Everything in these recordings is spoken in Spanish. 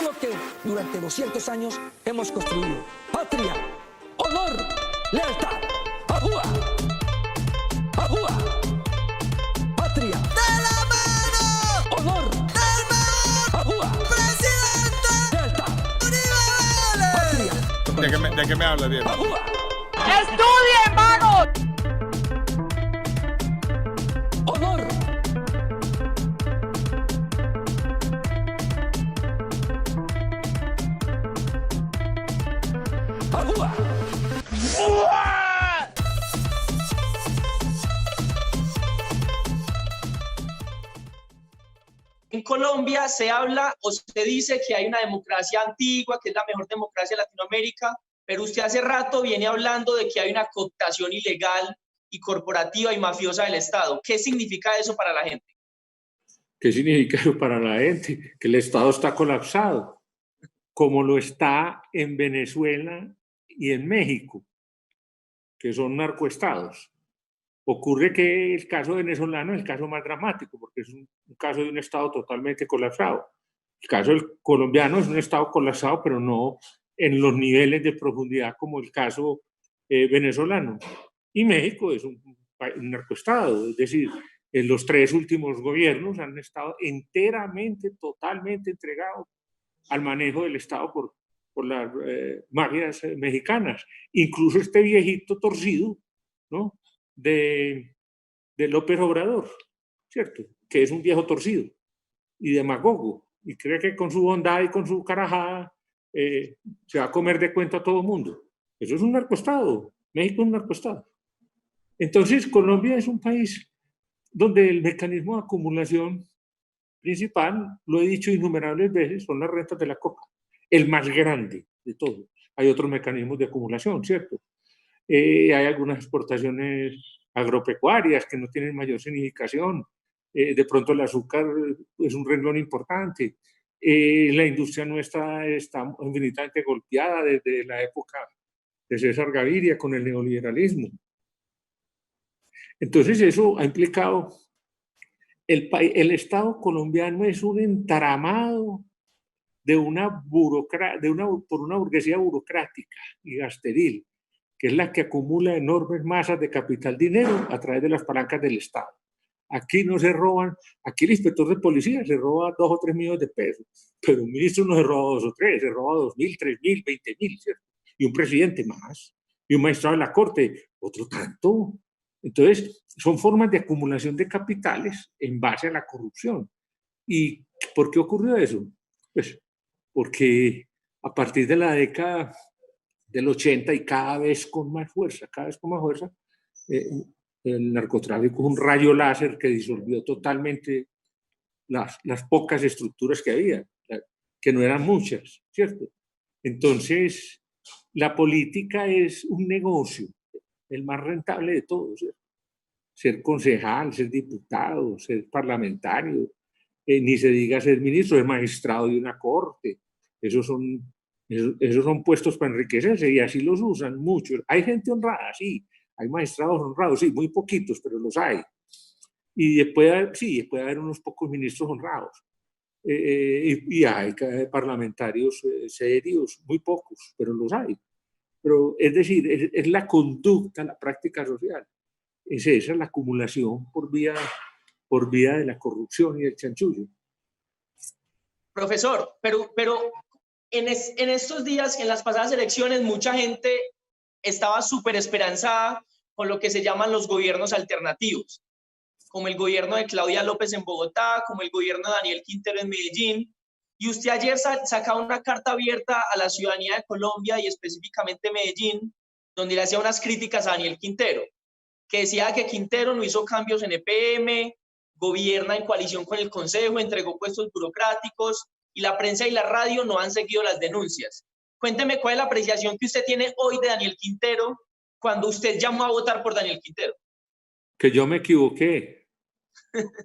lo que durante 200 años hemos construido. Patria, honor, lealtad. ¡Ajúa! ¡Ajúa! Patria. ¡De la mano! ¡Honor! ¡Del mejor! ¡Ajúa! ¡Presidente! ¡Lealtad! ¡Uribe Vélez! ¡Patria! ¿De qué me habla, Diego? ¡Ajúa! ¡Estudie, hermano! ¡Honor! ¡Ajúa! En Colombia se habla o se dice que hay una democracia antigua, que es la mejor democracia de Latinoamérica, pero usted hace rato viene hablando de que hay una cooptación ilegal y corporativa y mafiosa del Estado. ¿Qué significa eso para la gente? ¿Qué significa eso para la gente? Que el Estado está colapsado, como lo está en Venezuela y en México, que son narcoestados. Ocurre que el caso venezolano es el caso más dramático, porque es un caso de un Estado totalmente colapsado. El caso del colombiano es un Estado colapsado, pero no en los niveles de profundidad como el caso venezolano. Y México es un narcoestado, es decir, en los tres últimos gobiernos han estado enteramente, totalmente entregados al manejo del Estado por las mafias mexicanas. Incluso este viejito torcido, ¿no?, de López Obrador, ¿cierto?, que es un viejo torcido y demagogo, y cree que con su bondad y con su carajada se va a comer de cuento a todo el mundo. Eso es un narcoestado. México es un narcoestado. Entonces, Colombia es un país donde el mecanismo de acumulación principal, lo he dicho innumerables veces, son las rentas de la coca, el más grande de todos. Hay otros mecanismos de acumulación, ¿cierto? Hay algunas exportaciones agropecuarias que no tienen mayor significación. De pronto el azúcar es un renglón importante. La industria nuestra está infinitamente golpeada desde la época de César Gaviria con el neoliberalismo. Entonces eso ha implicado, el Estado colombiano es un entramado por una burguesía burocrática y gasteril, que es la que acumula enormes masas de capital dinero a través de las palancas del Estado. Aquí no se roban, aquí el inspector de policía se roba 2 o 3 millones de pesos, pero un ministro no se roba 2 o 3, se roba 2.000, 3.000, 20.000, ¿cierto? Y un presidente más, y un magistrado de la corte, otro tanto. Entonces, son formas de acumulación de capitales en base a la corrupción. ¿Y por qué ocurrió eso? Pues porque a partir de la década del 80 y cada vez con más fuerza, el narcotráfico es un rayo láser que disolvió totalmente las pocas estructuras que había, que no eran muchas, ¿cierto? Entonces, la política es un negocio, el más rentable de todos, ¿cierto? Ser concejal, ser diputado, ser parlamentario, ni se diga ser ministro, ser magistrado de una corte. Esos son puestos para enriquecerse y así los usan muchos. Hay gente honrada, sí, hay magistrados honrados, sí, muy poquitos, pero los hay. Y después, sí, puede haber unos pocos ministros honrados. Y hay parlamentarios serios, muy pocos, pero los hay. Pero es decir, es la conducta, la práctica social. Esa es la acumulación por vía de la corrupción y del chanchullo. Profesor, pero en estos días, en las pasadas elecciones, mucha gente estaba súper esperanzada con lo que se llaman los gobiernos alternativos, como el gobierno de Claudia López en Bogotá, como el gobierno de Daniel Quintero en Medellín. Y usted ayer sacaba una carta abierta a la ciudadanía de Colombia y específicamente Medellín, donde le hacía unas críticas a Daniel Quintero, que decía que Quintero no hizo cambios en EPM, gobierna en coalición con el Consejo, entregó puestos burocráticos y la prensa y la radio no han seguido las denuncias. Cuénteme cuál es la apreciación que usted tiene hoy de Daniel Quintero cuando usted llamó a votar por Daniel Quintero. Que yo me equivoqué,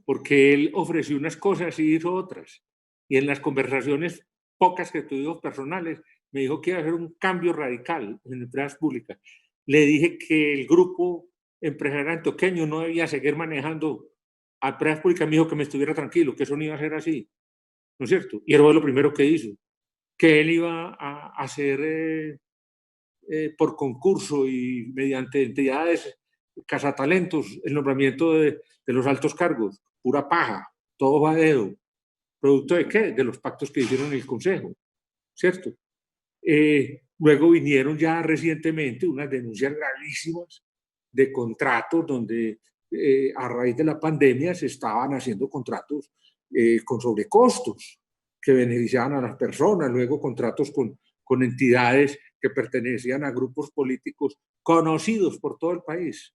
porque él ofreció unas cosas y hizo otras. Y en las conversaciones pocas que tuvimos personales, me dijo que iba a hacer un cambio radical en empresas públicas. Le dije que el grupo empresarial antioqueño no debía seguir manejando a empresas públicas. Me dijo que me estuviera tranquilo, que eso no iba a ser así, ¿no es cierto? Y eso fue lo primero que hizo. que él iba a hacer por concurso y mediante entidades cazatalentos el nombramiento de los altos cargos, pura paja, todo va a dedo. ¿Producto de qué? De los pactos que hicieron en el Consejo, ¿cierto? Luego vinieron ya recientemente unas denuncias gravísimas de contratos donde a raíz de la pandemia se estaban haciendo contratos con sobrecostos que beneficiaban a las personas, luego contratos con entidades que pertenecían a grupos políticos conocidos por todo el país,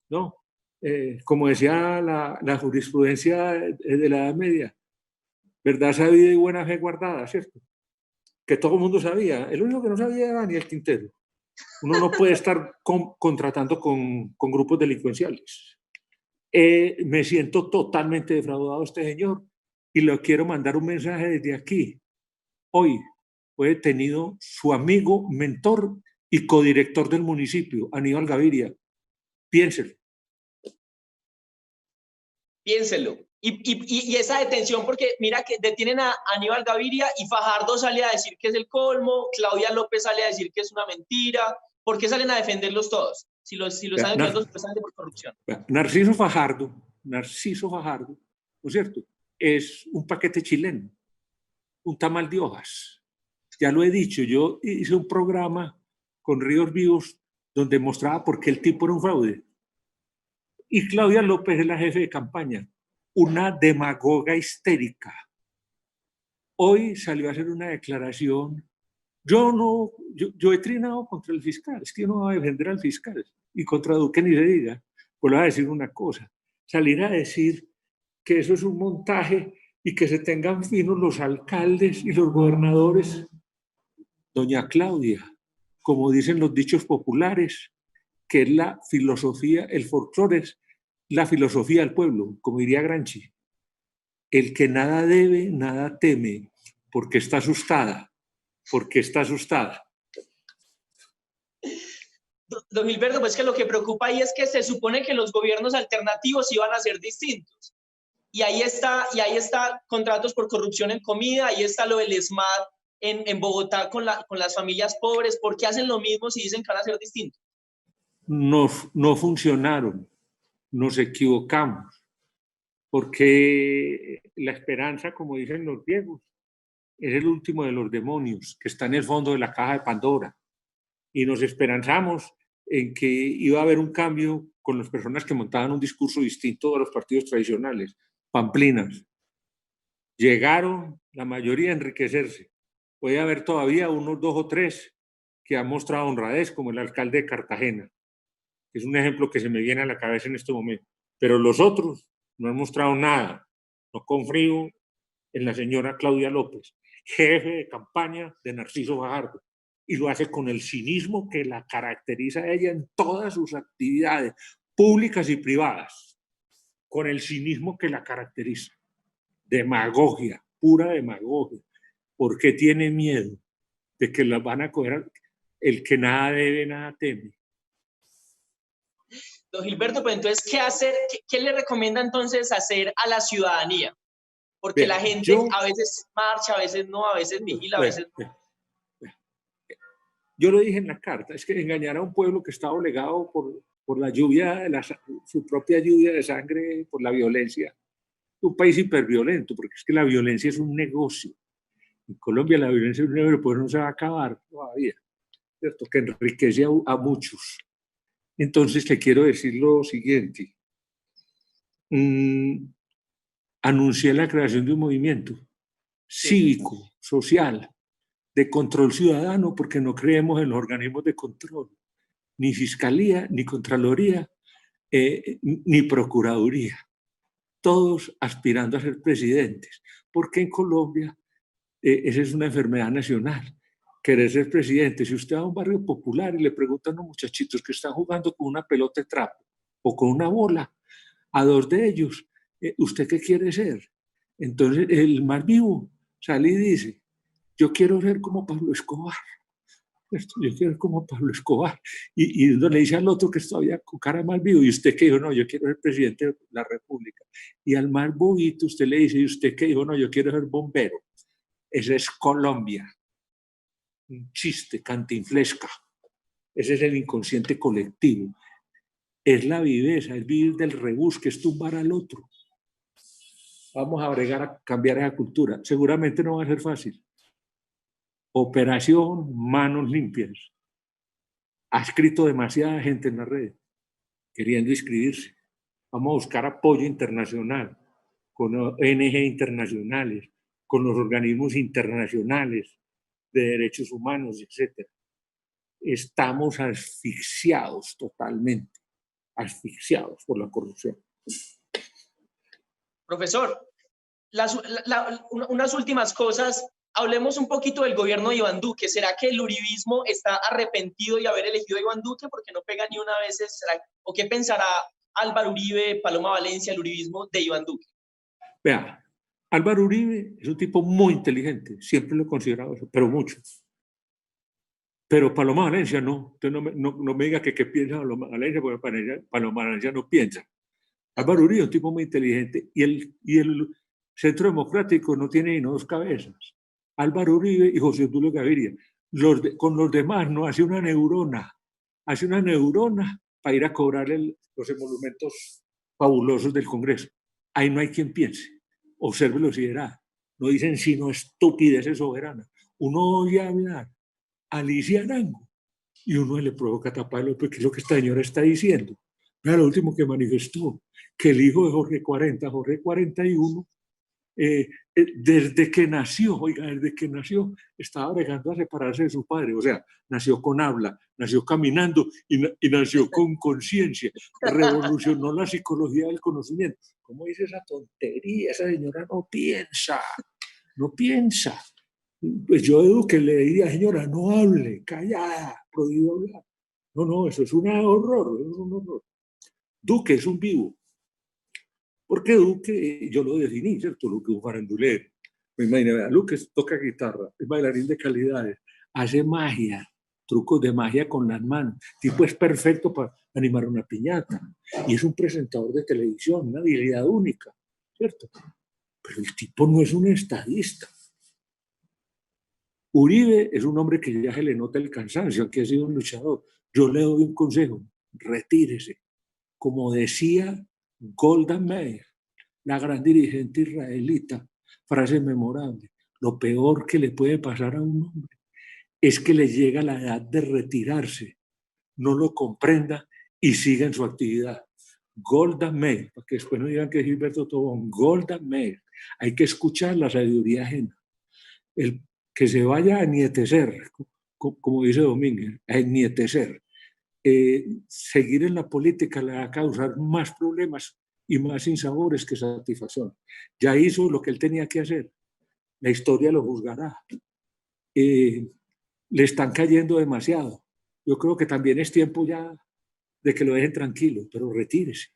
¿no? Como decía la jurisprudencia de la Edad Media, verdad sabida y buena fe guardada, ¿cierto? Que todo el mundo sabía. El único que no sabía era Daniel Quintero. Uno no puede estar contratando con grupos delincuenciales. Me siento totalmente defraudado este señor y le quiero mandar un mensaje desde aquí. Hoy fue detenido su amigo, mentor y codirector del municipio, Aníbal Gaviria. Piénselo. Piénselo. Y esa detención, porque mira que detienen a Aníbal Gaviria y Fajardo sale a decir que es el colmo, Claudia López sale a decir que es una mentira. ¿Por qué salen a defenderlos todos? Si lo están defendiendo supuestamente por corrupción. Narciso Fajardo, ¿no es cierto? Es un paquete chileno, un tamal de hojas. Ya lo he dicho, yo hice un programa con Ríos Vivos donde mostraba por qué el tipo era un fraude. Y Claudia López es la jefe de campaña, una demagoga histérica. Hoy salió a hacer una declaración. Yo he trinado contra el fiscal, es que yo no voy a defender al fiscal, y contra Duque ni se diga. Pues le voy a decir una cosa, salir a decir que eso es un montaje y que se tengan finos los alcaldes y los gobernadores. Doña Claudia, como dicen los dichos populares, que es la filosofía, el folclore es la filosofía del pueblo, como diría Gramsci. El que nada debe, nada teme, porque está asustada, porque está asustada. Don Gilberto, pues que lo que preocupa ahí es que se supone que los gobiernos alternativos iban a ser distintos. Y ahí está contratos por corrupción en comida, ahí está lo del ESMAD en Bogotá con las familias pobres. ¿Por qué hacen lo mismo si dicen que van a ser distintos? No funcionaron, nos equivocamos, porque la esperanza, como dicen los griegos, es el último de los demonios que está en el fondo de la caja de Pandora. Y nos esperanzamos en que iba a haber un cambio con las personas que montaban un discurso distinto de los partidos tradicionales, pamplinas. Llegaron la mayoría a enriquecerse. Puede haber todavía unos 2 o 3 que han mostrado honradez, como el alcalde de Cartagena, que es un ejemplo que se me viene a la cabeza en este momento. Pero los otros no han mostrado nada. No confío en la señora Claudia López, jefe de campaña de Narciso Fajardo, y lo hace con el cinismo que la caracteriza a ella en todas sus actividades, públicas y privadas, con el cinismo que la caracteriza. Demagogia, pura demagogia. ¿Por qué tiene miedo de que la van a coger? El que nada debe, nada teme. Don Gilberto, pues entonces, ¿qué hacer? ¿Qué le recomienda entonces hacer a la ciudadanía? Porque la gente a veces marcha, a veces no, a veces vigila, a veces no. Yo lo dije en la carta, es que engañar a un pueblo que está obligado por la lluvia, su propia lluvia de sangre, por la violencia. Un país hiperviolento, porque es que la violencia es un negocio. En Colombia la violencia es un negocio, pues no se va a acabar todavía, ¿cierto? Que enriquece a muchos. Entonces le quiero decir lo siguiente. Anuncié la creación de un movimiento cívico, social, de control ciudadano, porque no creemos en los organismos de control, ni fiscalía, ni contraloría, ni procuraduría. Todos aspirando a ser presidentes, porque en Colombia esa es una enfermedad nacional, querer ser presidente. Si usted va a un barrio popular y le preguntan a los muchachitos que están jugando con una pelota de trapo o con una bola, a 2 de ellos, ¿usted qué quiere ser? Entonces el más vivo sale y dice, yo quiero ser como Pablo Escobar. Yo quiero ser como Pablo Escobar. Y uno le dice al otro que todavía con cara más vivo, ¿y usted qué dijo? No, yo quiero ser presidente de la República. Y al más bobito usted le dice, ¿y usted qué dijo? No, yo quiero ser bombero. Esa es Colombia. Un chiste, cantinflesca. Ese es el inconsciente colectivo. Es la viveza, es vivir del rebusque, es tumbar al otro. Vamos a bregar a cambiar esa cultura. Seguramente no va a ser fácil. Operación Manos Limpias. Ha escrito demasiada gente en la red queriendo inscribirse. Vamos a buscar apoyo internacional con ONG internacionales, con los organismos internacionales de derechos humanos, etc. Estamos asfixiados totalmente, asfixiados por la corrupción. Profesor, unas últimas cosas. Hablemos un poquito del gobierno de Iván Duque. ¿Será que el uribismo está arrepentido de haber elegido a Iván Duque porque no pega ni una vez? ¿O qué pensará Álvaro Uribe, Paloma Valencia, el uribismo de Iván Duque? Vea, Álvaro Uribe es un tipo muy inteligente, siempre lo he considerado eso, pero mucho. Pero Paloma Valencia no. Usted no me diga que qué piensa Paloma Valencia, porque Paloma Valencia no piensa. Álvaro Uribe es un tipo muy inteligente y el Centro Democrático no tiene ni dos cabezas. Álvaro Uribe y José Obdulio Gaviria. Con los demás no hace una neurona. Hace una neurona para ir a cobrar los emolumentos fabulosos del Congreso. Ahí no hay quien piense. Observe los liderados. No dicen sino estupideces soberanas. Uno oye hablar a Alicia Arango y uno le provoca taparlo porque es lo que esta señora está diciendo. Vea lo último que manifestó, que el hijo de Jorge 40, Jorge 41, desde que nació, estaba bregando a separarse de su padre. O sea, nació con habla, nació caminando y nació con conciencia. Revolucionó la psicología del conocimiento. ¿Cómo dice esa tontería? Esa señora no piensa, no piensa. Pues yo a Duque le diría, señora, no hable, callada, prohibido hablar. No, eso es un horror, eso es un horror. Duque es un vivo. Porque Duque, yo lo definí, ¿cierto? Duque es un farandulero. Me imagino, Duque toca guitarra, es bailarín de calidades, hace magia, trucos de magia con las manos. El tipo es perfecto para animar una piñata. Y es un presentador de televisión, una habilidad única, ¿cierto? Pero el tipo no es un estadista. Uribe es un hombre que ya se le nota el cansancio, aunque ha sido un luchador. Yo le doy un consejo, retírese. Como decía Golda Meir, la gran dirigente israelita, frase memorable: lo peor que le puede pasar a un hombre es que le llega la edad de retirarse, no lo comprenda y siga en su actividad. Golda Meir, para que después no digan que es Gilberto Tobón, Golda Meir. Hay que escuchar la sabiduría ajena. El que se vaya a nietecer, como dice Domínguez, a nietecer. Seguir en la política le va a causar más problemas y más sinsabores que satisfacción. Ya hizo lo que él tenía que hacer. La historia lo juzgará. Le están cayendo demasiado. Yo creo que también es tiempo ya de que lo dejen tranquilo, pero retírese.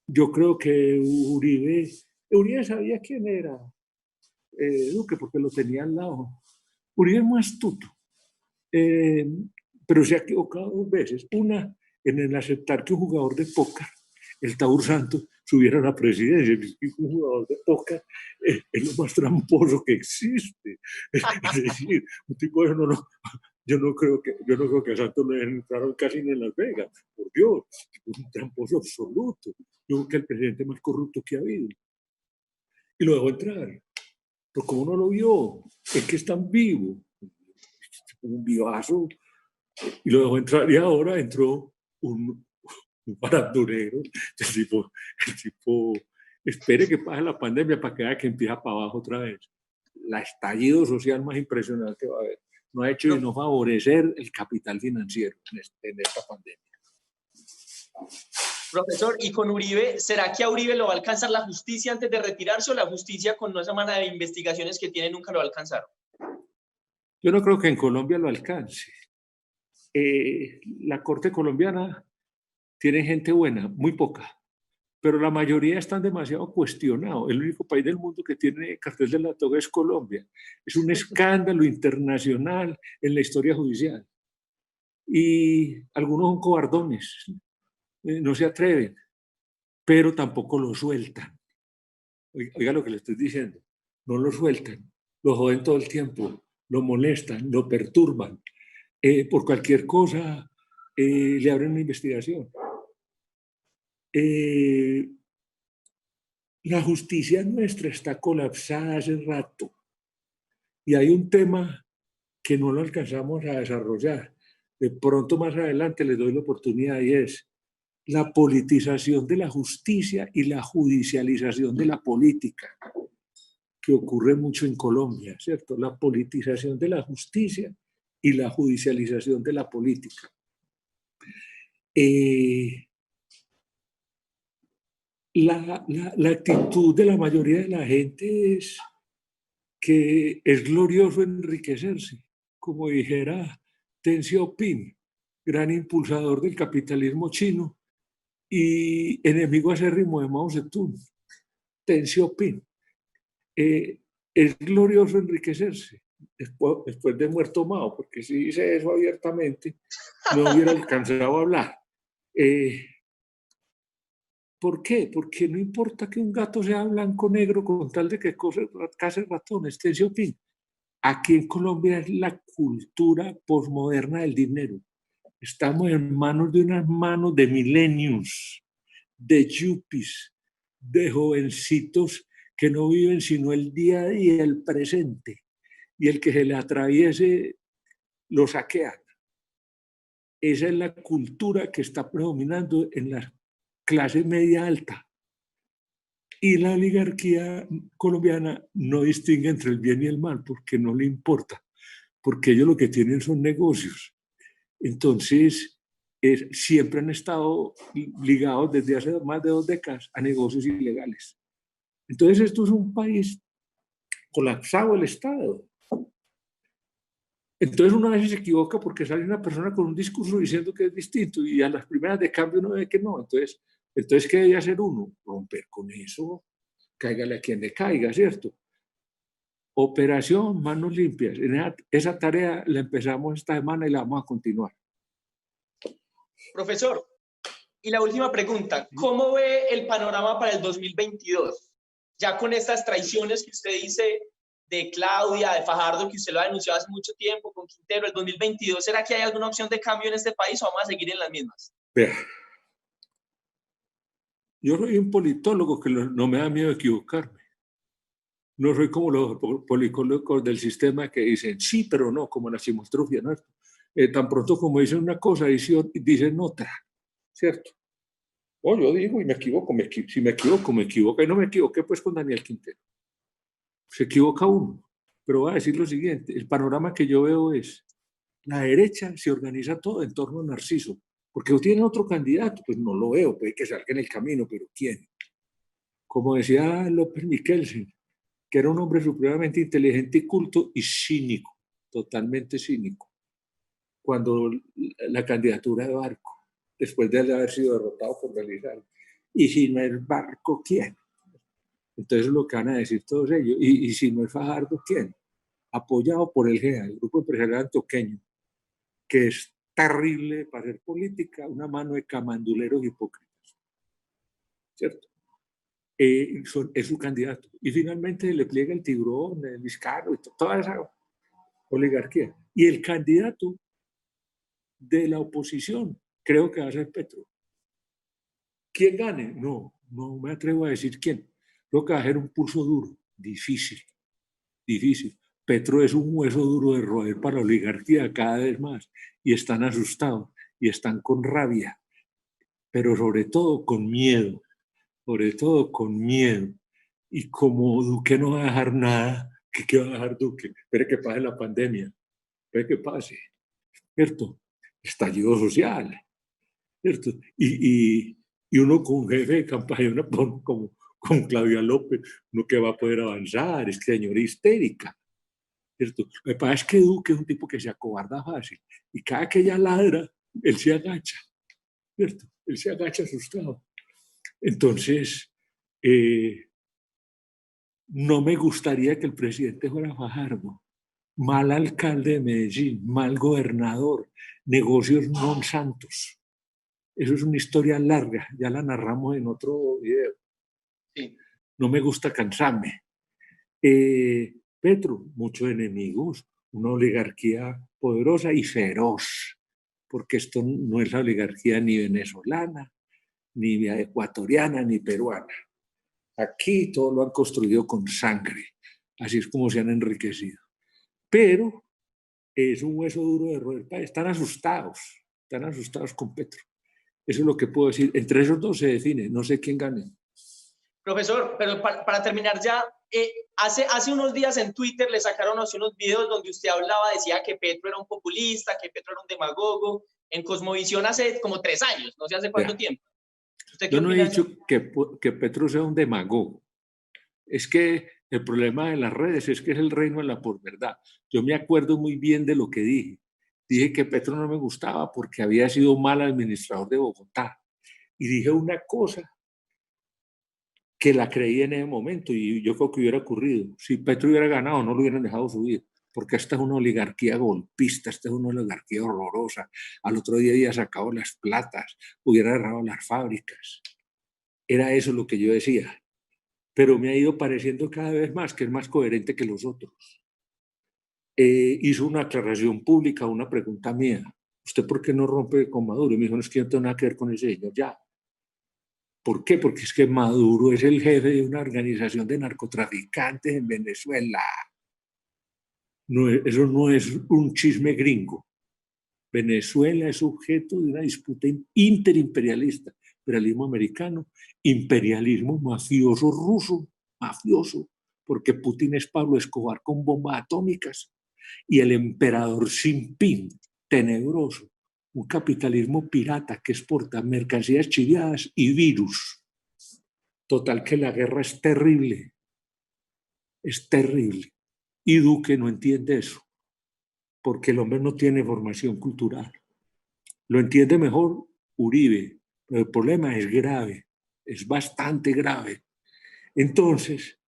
Yo creo que Uribe sabía quién era Duque porque lo tenía al lado. Uribe es muy astuto. Pero se ha equivocado dos veces. Una, en el aceptar que un jugador de póker, el Taur Santos, subiera a la presidencia. Un jugador de póker es lo más tramposo que existe. Es decir, un tipo de yo no creo que a Santos le entraron casi ni en Las Vegas. Por Dios, es un tramposo absoluto. Yo creo que el presidente más corrupto que ha habido. Y lo dejó entrar. Pero como no lo vio, es que es tan vivo. Un vivazo, y lo dejó entrar, y ahora entró un farandulero. El tipo espere que pase la pandemia para que vea que empieza para abajo otra vez. La estallido social más impresionante que va a haber. No ha hecho sino favorecer el capital financiero en esta pandemia. Profesor, y con Uribe, ¿será que a Uribe lo va a alcanzar la justicia antes de retirarse o la justicia con esa semana de investigaciones que tiene nunca lo va a alcanzar? Yo no creo que en Colombia lo alcance. La Corte colombiana tiene gente buena, muy poca, pero la mayoría están demasiado cuestionados. El único país del mundo que tiene cartel de la toga es Colombia. Es un escándalo internacional en la historia judicial. Y algunos son cobardones, no se atreven, pero tampoco lo sueltan. Oiga lo que le estoy diciendo. no lo sueltan, lo joden todo el tiempo, lo molestan, lo perturban. Por cualquier cosa le abren una investigación. La justicia nuestra está colapsada hace rato y hay un tema que no lo alcanzamos a desarrollar. De pronto más adelante les doy la oportunidad y es la politización de la justicia y la judicialización de la política, que ocurre mucho en Colombia, ¿cierto? La politización de la justicia y la judicialización de la política. La actitud de la mayoría de la gente es que es glorioso enriquecerse, como dijera Deng Xiaoping, gran impulsador del capitalismo chino y enemigo acérrimo de Mao Zedong. Deng Xiaoping. Es glorioso enriquecerse después de muerto Mao, porque si dice eso abiertamente, no hubiera alcanzado a hablar. ¿Por qué? Porque no importa que un gato sea blanco o negro con tal de que case ratones. Deng Xiaoping. Aquí en Colombia es la cultura posmoderna del dinero. Estamos en manos de unas manos de millennials, de yuppies, de jovencitos que no viven sino el día a día, el presente, y el que se le atraviese lo saquean. Esa es la cultura que está predominando en la clase media alta. Y la oligarquía colombiana no distingue entre el bien y el mal porque no le importa, porque ellos lo que tienen son negocios. Entonces, siempre han estado ligados desde hace más de 2 décadas a negocios ilegales. Entonces, esto es un país colapsado el Estado. Entonces, una vez se equivoca porque sale una persona con un discurso diciendo que es distinto y a las primeras de cambio uno ve que no. Entonces ¿qué debe hacer uno? Romper con eso, cáigale a quien le caiga, ¿cierto? Operación Manos Limpias. Esa tarea la empezamos esta semana y la vamos a continuar. Profesor, y la última pregunta, ¿cómo ve el panorama para el 2022? Ya con estas traiciones que usted dice de Claudia, de Fajardo, que usted lo ha denunciado hace mucho tiempo, con Quintero, el 2022, ¿será que hay alguna opción de cambio en este país o vamos a seguir en las mismas? Vea, yo soy un politólogo que no me da miedo equivocarme. No soy como los politólogos del sistema que dicen sí, pero no, como la chimostrofia, ¿no? Tan pronto como dicen una cosa, dicen otra, ¿cierto? O yo digo y me equivoco, si me equivoco, y no me equivoqué pues con Daniel Quintero. Se equivoca uno, pero voy a decir lo siguiente, el panorama que yo veo es, la derecha se organiza todo en torno a Narciso, porque no tiene otro candidato, pues no lo veo, puede que salga en el camino, pero ¿quién? Como decía López Miquelsen, que era un hombre supremamente inteligente y culto y cínico, totalmente cínico, cuando la candidatura de Barco, después de haber sido derrotado por Belisario. Y si no es Barco, ¿quién? Entonces lo que van a decir todos ellos. Y si no es Fajardo, ¿quién? Apoyado por el GEA, el Grupo Empresarial Antioqueño, que es terrible para hacer política, una mano de camanduleros hipócritas. ¿Cierto? Es su candidato. Y finalmente le pliega el Tiburón, el Vizcarro, y toda esa oligarquía. Y el candidato de la oposición creo que va a ser Petro. ¿Quién gane? No me atrevo a decir quién. Creo que va a ser un pulso duro, difícil. Petro es un hueso duro de roer para la oligarquía cada vez más y están asustados y están con rabia, pero sobre todo con miedo, Y como Duque no va a dejar nada, ¿qué va a dejar Duque? Espere que pase la pandemia, espere que pase, ¿cierto? Estallido social, ¿cierto? Y uno con jefe de campaña, como con Claudia López, uno que va a poder avanzar, es que señora histérica, ¿cierto? Lo que pasa es que Duque es un tipo que se acobarda fácil y cada que ella ladra, él se agacha, ¿cierto? Él se agacha asustado. Entonces, no me gustaría que el presidente fuera Fajardo. Mal alcalde de Medellín, mal gobernador, negocios non santos. Eso es una historia larga, ya la narramos en otro video. Sí. No me gusta cansarme. Petro, muchos enemigos, una oligarquía poderosa y feroz, porque esto no es la oligarquía ni venezolana, ni ecuatoriana, ni peruana. Aquí todo lo han construido con sangre, así es como se han enriquecido. Pero es un hueso duro de roer. Están asustados con Petro. Eso es lo que puedo decir. Entre esos dos se define, no sé quién gane. Profesor, pero para terminar ya, hace unos días en Twitter le sacaron así unos videos donde usted hablaba, decía que Petro era un populista, que Petro era un demagogo, en Cosmovisión hace como 3 años, no sé hace cuánto tiempo. ¿Usted qué Yo no he opina? dicho que Petro sea un demagogo. Es que el problema de las redes es que es el reino de la posverdad. Yo me acuerdo muy bien de lo que dije. Dije que Petro no me gustaba porque había sido mal administrador de Bogotá. Y dije una cosa que la creí en ese momento y yo creo que hubiera ocurrido. Si Petro hubiera ganado, no lo hubieran dejado subir, porque esta es una oligarquía golpista, esta es una oligarquía horrorosa. Al otro día había sacado las platas, hubiera cerrado las fábricas. Era eso lo que yo decía. Pero me ha ido pareciendo cada vez más que es más coherente que los otros. Hizo una aclaración pública, una pregunta mía. ¿Usted por qué no rompe con Maduro? Y me dijo, no es que yo no tengo nada que ver con ese señor ya. ¿Por qué? Porque es que Maduro es el jefe de una organización de narcotraficantes en Venezuela. No, eso no es un chisme gringo. Venezuela es objeto de una disputa interimperialista. Imperialismo americano, imperialismo mafioso ruso, mafioso, porque Putin es Pablo Escobar con bombas atómicas y el emperador Jinping, tenebroso, un capitalismo pirata que exporta mercancías chiviadas y virus. Total que la guerra es terrible, y Duque no entiende eso, porque el hombre no tiene formación cultural. Lo entiende mejor Uribe, pero el problema es grave, es bastante grave. Entonces,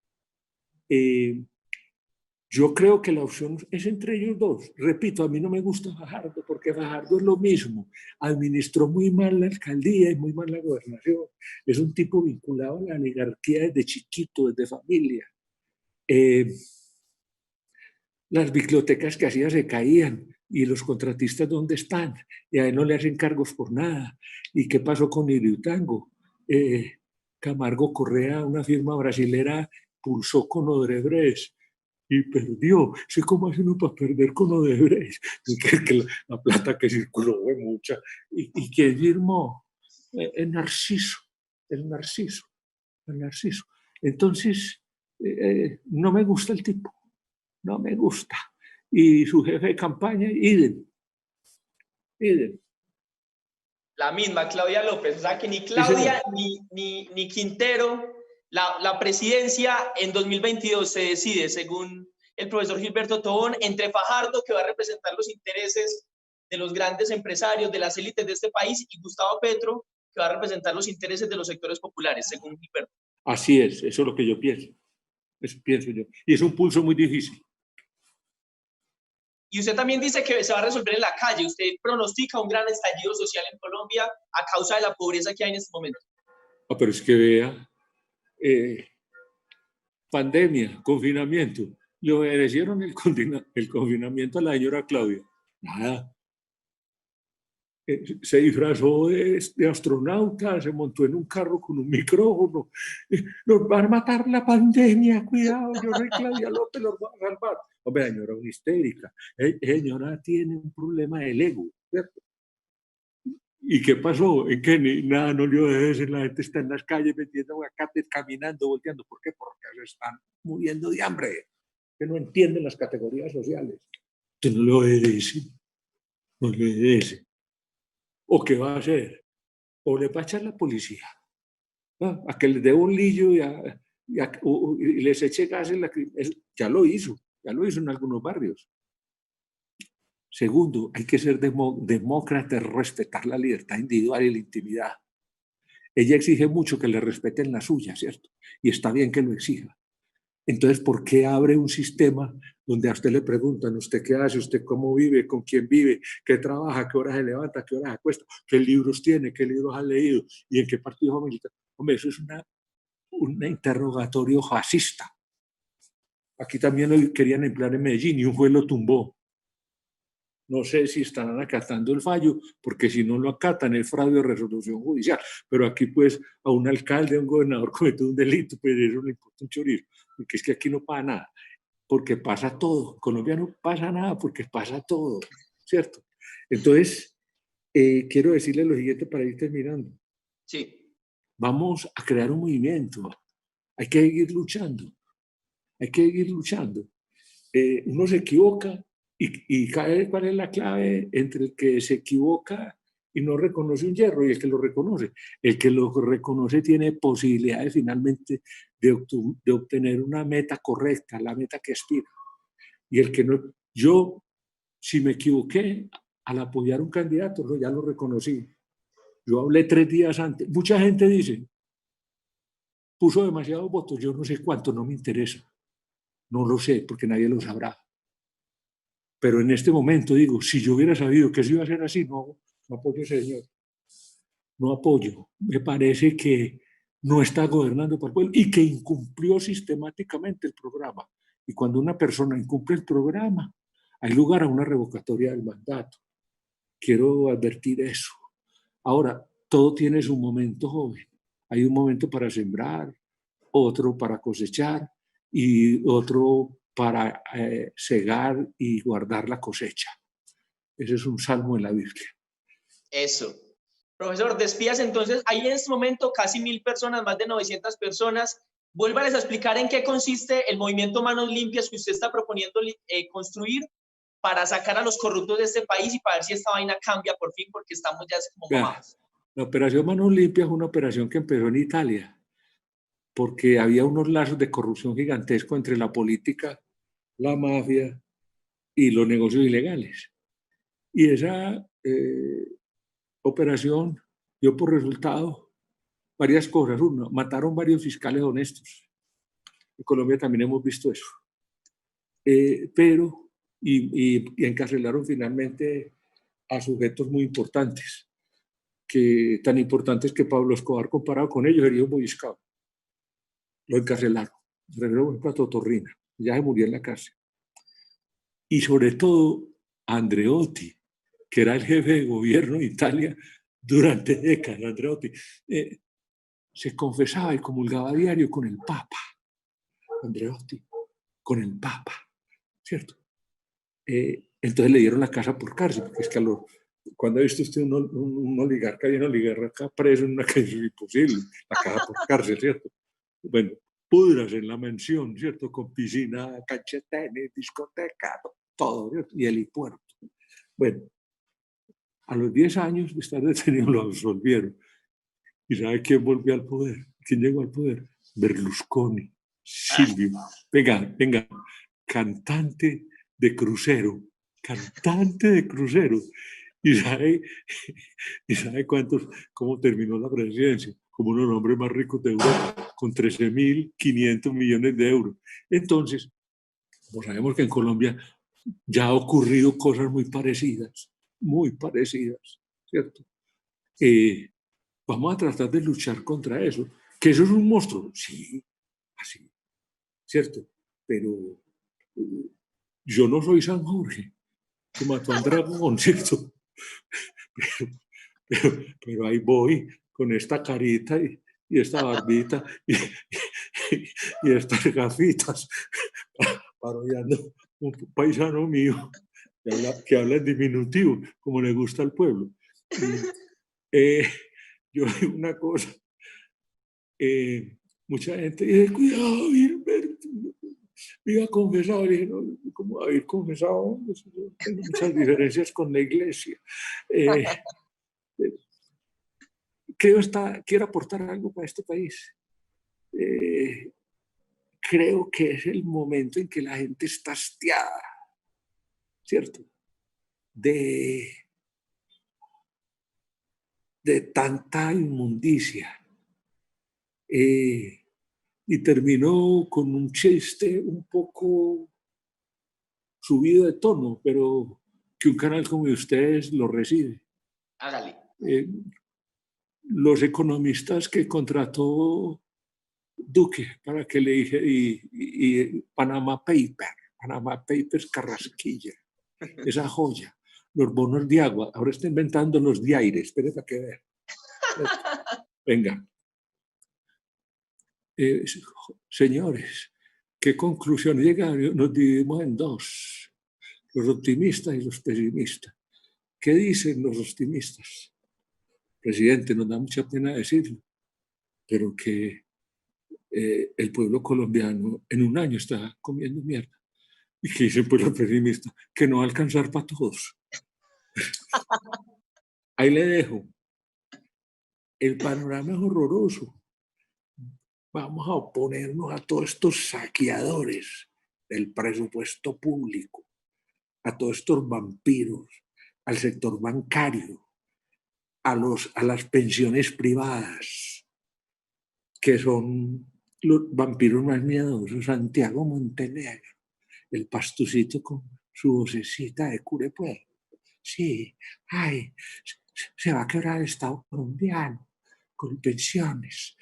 yo creo que la opción es entre ellos dos. Repito, a mí no me gusta Fajardo, porque Fajardo es lo mismo. Administró muy mal la alcaldía y muy mal la gobernación. Es un tipo vinculado a la oligarquía desde chiquito, desde familia. Las bibliotecas que hacía se caían. ¿Y los contratistas dónde están? Y a él no le hacen cargos por nada. ¿Y qué pasó con Hidroituango? Camargo Correa, una firma brasilera, pulsó con Odebrecht y perdió. Sé cómo hace uno para perder con Odebrecht. Que la plata que circuló fue mucha. ¿Y quién firmó? El Narciso. Entonces, no me gusta el tipo. No me gusta. Y su jefe de campaña, idem. La misma, Claudia López. O sea que ni Claudia ni Quintero, la presidencia en 2022 se decide, según el profesor Gilberto Tobón, entre Fajardo, que va a representar los intereses de los grandes empresarios, de las élites de este país, y Gustavo Petro, que va a representar los intereses de los sectores populares, según Gilberto. Así es, eso es lo que yo pienso. Eso pienso yo. Y es un pulso muy difícil. Y usted también dice que se va a resolver en la calle. Usted pronostica un gran estallido social en Colombia a causa de la pobreza que hay en este momento. Pero es que vea, pandemia, confinamiento. Le obedecieron el confinamiento a la señora Claudia. Nada. Se disfrazó de astronauta, se montó en un carro con un micrófono. Nos van a matar la pandemia, cuidado, yo soy Claudia López, los va a salvar. Hombre, señora, una histérica. Señora tiene un problema del ego, ¿cierto? ¿Y qué pasó? ¿En qué? Nada, no le obedecen, la gente está en las calles vendiendo aguacates, caminando, volteando. ¿Por qué? Porque se están muriendo de hambre. Que no entienden las categorías sociales. Usted no le obedece. No le obedece. ¿O qué va a hacer? O le va a echar la policía. A que les dé bolillo y les eche gas en la... Ya lo hizo en algunos barrios. Segundo, hay que ser demócrata, respetar la libertad individual y la intimidad. Ella exige mucho que le respeten la suya, ¿cierto? Y está bien que lo exija. Entonces, ¿por qué abre un sistema donde a usted le preguntan, ¿usted qué hace? ¿Usted cómo vive? ¿Con quién vive? ¿Qué trabaja? ¿Qué horas se levanta? ¿Qué horas se acuesta? ¿Qué libros tiene? ¿Qué libros ha leído? ¿Y en qué partido milita? Hombre, eso es un interrogatorio fascista. Aquí también lo querían emplear en Medellín y un juez lo tumbó. No sé si estarán acatando el fallo, porque si no lo acatan es fraude de resolución judicial. Pero aquí, pues, a un alcalde, a un gobernador cometió un delito, pues eso le importa un chorizo, porque es que aquí no pasa nada, porque pasa todo. En Colombia no pasa nada porque pasa todo, ¿cierto? Entonces, quiero decirle lo siguiente para ir terminando. Sí. Vamos a crear un movimiento. Hay que seguir luchando. Hay que seguir luchando. Uno se equivoca y ¿cuál es la clave entre el que se equivoca y no reconoce un yerro y el que lo reconoce? El que lo reconoce tiene posibilidades finalmente de obtener una meta correcta, la meta que aspira. Y el que no, yo, si me equivoqué al apoyar un candidato, ya lo reconocí. Yo hablé 3 días antes. Mucha gente dice, puso demasiados votos, yo no sé cuánto, no me interesa. No lo sé, porque nadie lo sabrá. Pero en este momento digo, si yo hubiera sabido que eso iba a ser así, no apoyo a ese señor. No apoyo. Me parece que no está gobernando para el pueblo y que incumplió sistemáticamente el programa. Y cuando una persona incumple el programa, hay lugar a una revocatoria del mandato. Quiero advertir eso. Ahora, todo tiene su momento, joven. Hay un momento para sembrar, otro para cosechar y otro para cegar y guardar la cosecha. Ese es un salmo en la Biblia. Eso. Profesor, despídase entonces. Hay en este momento casi 1000 personas, más de 900 personas. Vuélvales a explicar en qué consiste el movimiento Manos Limpias que usted está proponiendo construir para sacar a los corruptos de este país y para ver si esta vaina cambia por fin, porque estamos ya como mamados. La operación Manos Limpias es una operación que empezó en Italia, porque había unos lazos de corrupción gigantesco entre la política, la mafia y los negocios ilegales. Y esa operación dio por resultado varias cosas. Uno, mataron varios fiscales honestos. En Colombia también hemos visto eso. Y encarcelaron finalmente a sujetos muy importantes, tan importantes que Pablo Escobar, comparado con ellos, sería un boy scout. Lo encarcelaron. Renovó a Totorrina. Ya se murió en la cárcel. Y sobre todo, Andreotti, que era el jefe de gobierno de Italia durante décadas. Andreotti se confesaba y comulgaba a diario con el Papa. Andreotti, con el Papa, ¿cierto? Entonces le dieron la casa por cárcel, porque es que cuando ha visto usted un oligarca y una oligarca preso en una calle, es imposible, la casa por cárcel, ¿cierto? Bueno, pudras en la mansión, ¿cierto? Con piscina, cancha de tenis, discoteca, todo, ¿cierto? Y helipuerto. Bueno, a los 10 años de estar detenido lo absolvieron. ¿Y sabe quién volvió al poder? ¿Quién llegó al poder? Berlusconi, Silvio. Venga, cantante de crucero. ¿Y sabe cómo terminó la presidencia? Como uno de los hombres más ricos de Europa, con 13.500 millones de euros. Entonces, como sabemos que en Colombia ya ha ocurrido cosas muy parecidas, ¿cierto? Vamos a tratar de luchar contra eso. ¿Que eso es un monstruo? Sí, así, ¿cierto? Pero yo no soy San Jorge, que mató al dragón, ¿cierto? Pero ahí voy con esta carita y esta barbita y estas gafitas, parodiando un paisano mío que habla en diminutivo, como le gusta al pueblo. Yo digo una cosa, mucha gente dice, cuidado, Gilberto, iba confesado. Le dije, no, ¿cómo haber confesado? Tengo muchas diferencias con la iglesia. Quiero aportar algo para este país. Creo que es el momento en que la gente está hastiada, ¿cierto? De tanta inmundicia. Y terminó con un chiste un poco subido de tono, pero que un canal como de ustedes lo recibe. Hágale. Los economistas que contrató Duque, para que le dije, y Panama Papers Carrasquilla, esa joya, los bonos de agua, ahora está inventando los de aire, espere para que vean. Venga. Señores, ¿qué conclusión llegaron? Nos dividimos en dos, los optimistas y los pesimistas. ¿Qué dicen los optimistas? Presidente, nos da mucha pena decirlo, pero que el pueblo colombiano en un año está comiendo mierda. ¿Y qué dice el pueblo pesimista? Que no va a alcanzar para todos. Ahí le dejo. El panorama es horroroso. Vamos a oponernos a todos estos saqueadores del presupuesto público, a todos estos vampiros, al sector bancario, a las pensiones privadas, que son los vampiros más miedosos. Santiago Montenegro, el pastucito con su vocecita de curepuelo. Sí, ay, se va a quebrar el Estado colombiano con pensiones.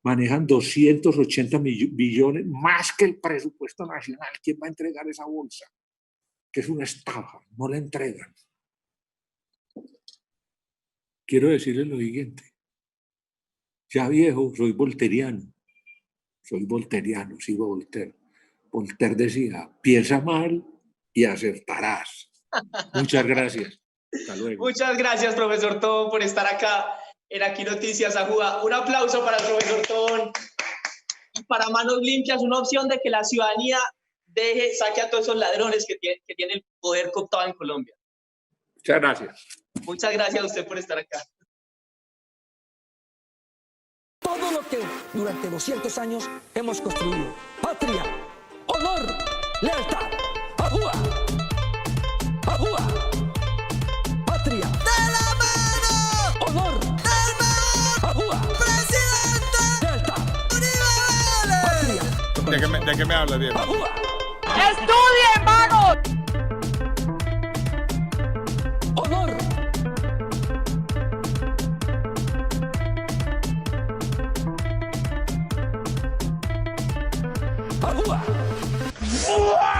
Manejan 280 billones, más que el presupuesto nacional. ¿Quién va a entregar esa bolsa? Que es una estafa, no la entregan. Quiero decirles lo siguiente. Ya viejo, soy volteriano, sigo Voltaire. Voltaire decía, piensa mal y acertarás. Muchas gracias. Hasta luego. Muchas gracias, profesor Tobón, por estar acá en Aquí Noticias Ajuda. Un aplauso para el profesor Tobón. Y para Manos Limpias, una opción de que la ciudadanía saque a todos esos ladrones que tienen el poder cooptado en Colombia. Muchas gracias. Muchas gracias a usted por estar acá. Todo lo que durante 200 años hemos construido. Patria, honor, lealtad. ¡Ajúa! ¡Ajúa! Patria, ¡De la mano! honor, ¡Del mejor ¡ajúa! presidente! Lealtad, ¡Uribe Vélez! patria, ¿De qué me habla, Diego? ¡ajúa! ¡Estudien, vagos! Honor, ¡ajúa!